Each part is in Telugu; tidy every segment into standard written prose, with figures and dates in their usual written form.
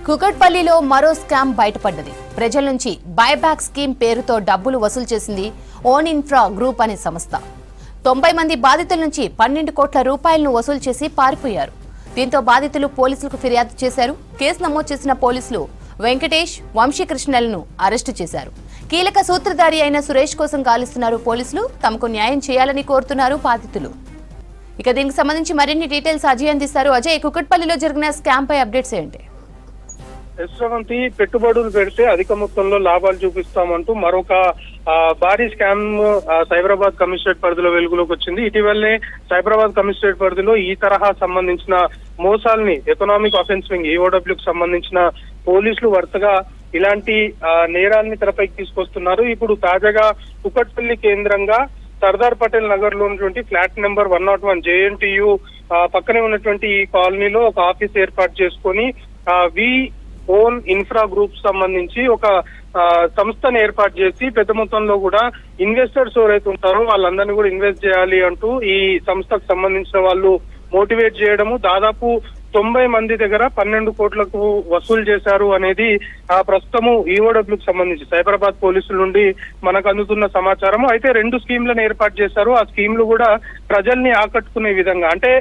కుకట్పల్లిలో మరో స్కామ్ బయటపడ్డది. ప్రజల నుంచి బైబ్యాక్ స్కీమ్ పేరుతో డబ్బులు వసూలు చేసింది ఓన్ ఇన్ఫ్రా గ్రూప్ అనే సంస్థ. 90 మంది బాధితుల నుంచి 12 కోట్ల రూపాయలను వసూలు చేసి పారిపోయారు. దీంతో బాధితులు పోలీసులకు ఫిర్యాదు చేశారు. కేసు నమోదు చేసిన పోలీసులు వెంకటేష్, వంశీకృష్ణలను అరెస్టు చేశారు. కీలక సూత్రధారి అయిన సురేష్ కోసం గాలిస్తున్నారు పోలీసులు. తమకు న్యాయం చేయాలని కోరుతున్నారు బాధితులు. ఇక దీనికి సంబంధించి మరిన్ని డీటెయిల్స్ అజయ్ అందిస్తారు. అజయ్, కుకట్పల్లిలో జరిగిన స్కామ్ పై అప్డేట్స్ ఏంటి? యశ్వంతి, పెట్టుబడులు పెడితే అధిక మొత్తంలో లాభాలు చూపిస్తామంటూ మరొక భారీ స్కామ్ సైబరాబాద్ కమిషనరేట్ పరిధిలో వెలుగులోకి వచ్చింది. ఇటీవలనే సైబరాబాద్ కమిషనరేట్ పరిధిలో ఈ తరహా సంబంధించిన మోసాల్ని ఎకనామిక్ ఆఫెన్స్ వింగ్ ఈఓడబ్ల్యూకి సంబంధించిన పోలీసులు వరుసగా ఇలాంటి నేరాల్ని తెరపైకి తీసుకొస్తున్నారు. ఇప్పుడు తాజాగా కుకట్పల్లి కేంద్రంగా సర్దార్ పటేల్ నగర్ లో ఉన్నటువంటి ఫ్లాట్ నెంబర్ 101 JNTU పక్కనే ఉన్నటువంటి ఈ కాలనీలో ఒక ఆఫీస్ ఏర్పాటు చేసుకొని వి ఓన్ ఇన్ఫ్రా గ్రూప్ సంబంధించి ఒక సంస్థను ఏర్పాటు చేసి పెద్ద మొత్తంలో కూడా ఇన్వెస్టర్స్ ఎవరైతే ఉంటారో వాళ్ళందరినీ కూడా ఇన్వెస్ట్ చేయాలి అంటూ ఈ సంస్థకు సంబంధించిన వాళ్ళు మోటివేట్ చేయడము, దాదాపు 90 మంది దగ్గర 12 కోట్లకు వసూలు చేశారు అనేది ప్రస్తుతము ఈఓడబ్ల్యూకి సంబంధించి సైబరాబాద్ పోలీసుల నుండి మనకు అందుతున్న సమాచారం. అయితే 2 స్కీమ్లను ఏర్పాటు చేశారు. ఆ స్కీమ్లు కూడా ప్రజల్ని ఆకట్టుకునే విధంగా, అంటే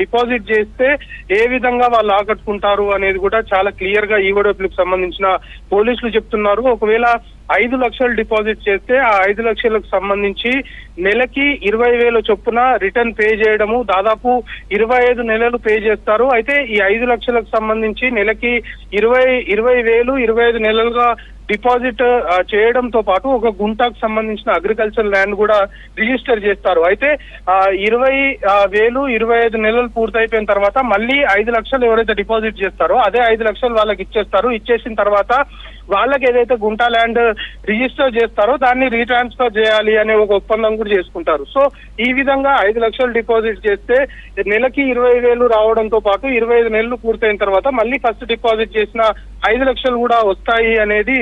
డిపాజిట్ చేస్తే ఏ విధంగా వాళ్ళు ఆకట్టుకుంటారు అనేది కూడా చాలా క్లియర్ గా ఈఓడబ్ల్యూకి సంబంధించిన పోలీసులు చెప్తున్నారు. ఒకవేళ 5 లక్షలు డిపాజిట్ చేస్తే ఆ 5 లక్షలకు సంబంధించి నెలకి 20,000 చొప్పున రిటర్న్ పే చేయడము, దాదాపు 25 నెలలు పే చేస్తారు. అయితే ఈ 5 లక్షలకు సంబంధించి నెలకి 20,000 25 నెలలుగా డిపాజిట్ చేయడంతో పాటు ఒక గుంటాకు సంబంధించిన అగ్రికల్చర్ ల్యాండ్ కూడా రిజిస్టర్ చేస్తారు. అయితే 20,000 25 నెలలు పూర్తయిపోయిన తర్వాత మళ్ళీ 5 లక్షలు ఎవరైతే డిపాజిట్ చేస్తారో అదే 5 లక్షలు వాళ్ళకి ఇచ్చేస్తారు. ఇచ్చేసిన తర్వాత వాళ్ళకి ఏదైతే గుంటా ల్యాండ్ రిజిస్టర్ చేస్తారో దాన్ని రీట్రాన్స్ఫర్ చేయాలి అనే ఒక ఒప్పందం కూడా చేసుకుంటారు. సో ఈ విధంగా 5 లక్షలు డిపాజిట్ చేస్తే నెలకి 20,000 రావడంతో పాటు 25 నెలలు పూర్తయిన తర్వాత మళ్ళీ ఫస్ట్ డిపాజిట్ చేసిన 5 లక్షలు కూడా వస్తాయి అనేది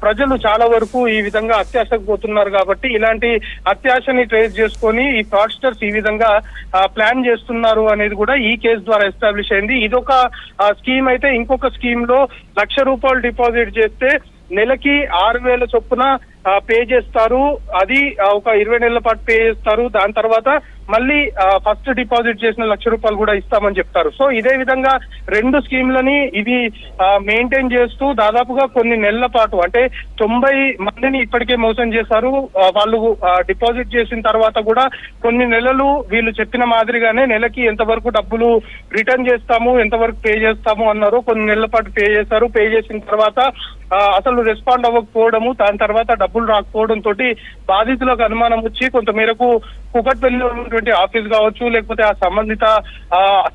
ప్రజలు చాలా వరకు ఈ విధంగా అత్యాశకు పోతున్నారు. కాబట్టి ఇలాంటి అత్యాశని ట్రేస్ చేసుకొని ఈ ఫ్రాడ్స్టర్స్ ఈ విధంగా ప్లాన్ చేస్తున్నారు అనేది కూడా ఈ కేసు ద్వారా ఎస్టాబ్లిష్ అయింది. ఇదొక స్కీమ్. అయితే ఇంకొక స్కీమ్ లో ₹1,00,000 డిపాజిట్ చేస్తే నెలకి 6,000 చొప్పున పే చేస్తారు. అది ఒక 20 నెలల పాటు పే చేస్తారు. దాని తర్వాత మళ్ళీ ఫస్ట్ డిపాజిట్ చేసిన ₹1,00,000 కూడా ఇస్తామని చెప్తారు. సో ఇదే విధంగా 2 స్కీమ్లని ఇది మెయింటైన్ చేస్తూ దాదాపుగా కొన్ని నెలల పాటు, అంటే 90 మందిని ఇప్పటికే మోసం చేశారు. వాళ్ళు డిపాజిట్ చేసిన తర్వాత కూడా కొన్ని నెలలు వీళ్ళు చెప్పిన మాదిరిగానే నెలకి ఎంతవరకు డబ్బులు రిటర్న్ చేస్తాము, ఎంతవరకు పే చేస్తాము అన్నారు. కొన్ని నెలల పాటు పే చేశారు. పే చేసిన తర్వాత అసలు రెస్పాండ్ అవ్వకపోవడము, దాని తర్వాత డబ్బులు రాకపోవడం తోటి బాధితులకు అనుమానం వచ్చి కొంతమేరకు కుకట్పల్లిలో ఉన్నటువంటి ఆఫీస్ కావచ్చు, లేకపోతే ఆ సంబంధిత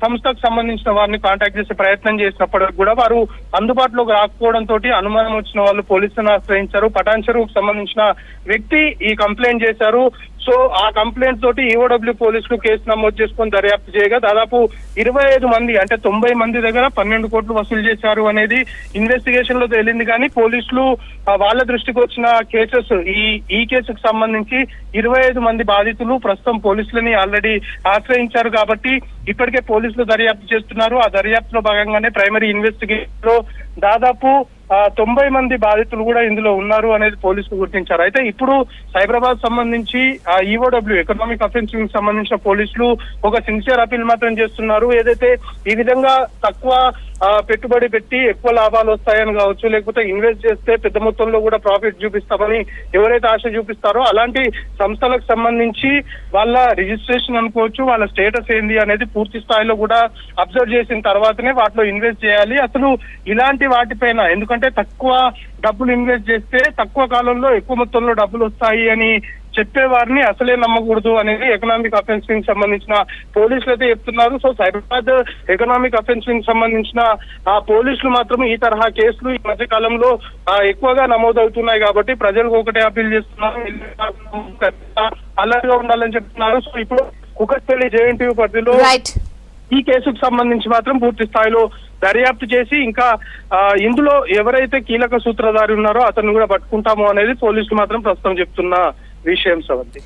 సంస్థకు సంబంధించిన వారిని కాంటాక్ట్ చేసే ప్రయత్నం చేసినప్పటికీ కూడా వారు అందుబాటులోకి రాకపోవడం తోటి అనుమానం వచ్చిన వాళ్ళు పోలీసులను ఆశ్రయించారు. పటాన్ చెరువుకు సంబంధించిన వ్యక్తి ఈ కంప్లైంట్ చేశారు. సో ఆ కంప్లైంట్ తోటి ఈఓడబ్ల్యూ పోలీసులు కేసు నమోదు చేసుకొని దర్యాప్తు చేయగా దాదాపు 25 మంది, అంటే 90 మంది దగ్గర 12 కోట్లు వసూలు చేశారు అనేది ఇన్వెస్టిగేషన్ లో తేలింది. కానీ పోలీసులు వాళ్ళ దృష్టికి వచ్చిన కేసెస్, ఈ కేసుకు సంబంధించి 25 మంది బాధితులు ప్రస్తుతం పోలీసులని ఆల్రెడీ ఆశ్రయించారు. కాబట్టి ఇప్పటికే పోలీసులు దర్యాప్తు చేస్తున్నారు. ఆ దర్యాప్తులో భాగంగానే ప్రైమరీ ఇన్వెస్టిగేషన్ లో దాదాపు 90 మంది బాధితులు కూడా ఇందులో ఉన్నారు అనేది పోలీసులు గుర్తించారు. అయితే ఇప్పుడు సైబరాబాద్ సంబంధించి ఈఓడబ్ల్యూ ఎకనామిక్ అఫెన్స్ వింగ్ సంబంధించిన పోలీసులు ఒక సిన్సియర్ అపీల్ మాత్రం చేస్తున్నారు. ఏదైతే ఈ విధంగా తక్కువ పెట్టుబడి పెట్టి ఎక్కువ లాభాలు వస్తాయని కావచ్చు, లేకపోతే ఇన్వెస్ట్ చేస్తే పెద్ద మొత్తంలో కూడా ప్రాఫిట్ చూపిస్తామని ఎవరైతే ఆశ చూపిస్తారో అలాంటి సంస్థలకు సంబంధించి వాళ్ళ రిజిస్ట్రేషన్ అనుకోవచ్చు, వాళ్ళ స్టేటస్ ఏంది అనేది పూర్తి స్థాయిలో కూడా అబ్జర్వ్ చేసిన తర్వాతనే వాటిలో ఇన్వెస్ట్ చేయాలి. అసలు ఇలాంటి వాటిపైన, ఎందుకంటే తక్కువ డబ్బులు ఇన్వెస్ట్ చేస్తే తక్కువ కాలంలో ఎక్కువ మొత్తంలో డబ్బులు వస్తాయి అని చెప్పేవారిని అసలే నమ్మకూడదు అనేది ఎకనామిక్ అఫెన్స్ వింగ్ సంబంధించిన పోలీసులు అయితే చెప్తున్నారు. So Cyberabad economic offence wing సంబంధించిన పోలీసులు మాత్రం ఈ తరహా కేసులు ఈ మధ్య కాలంలో ఎక్కువగా నమోదవుతున్నాయి. కాబట్టి ప్రజలకు ఒకటే అపీల్ చేస్తున్నారు, అలర్ట్గా ఉండాలని చెప్తున్నారు. సో ఇప్పుడు కుకట్పల్లి JNTU పరిధిలో ఈ కేసుకు సంబంధించి మాత్రం పూర్తి స్థాయిలో దర్యాప్తు చేసి ఇంకా ఇందులో ఎవరైతే కీలక సూత్రధారి ఉన్నారో అతన్ని కూడా పట్టుకుంటామో అనేది పోలీసులు మాత్రం ప్రస్తుతం చెప్తున్న విషయం. సవంతి.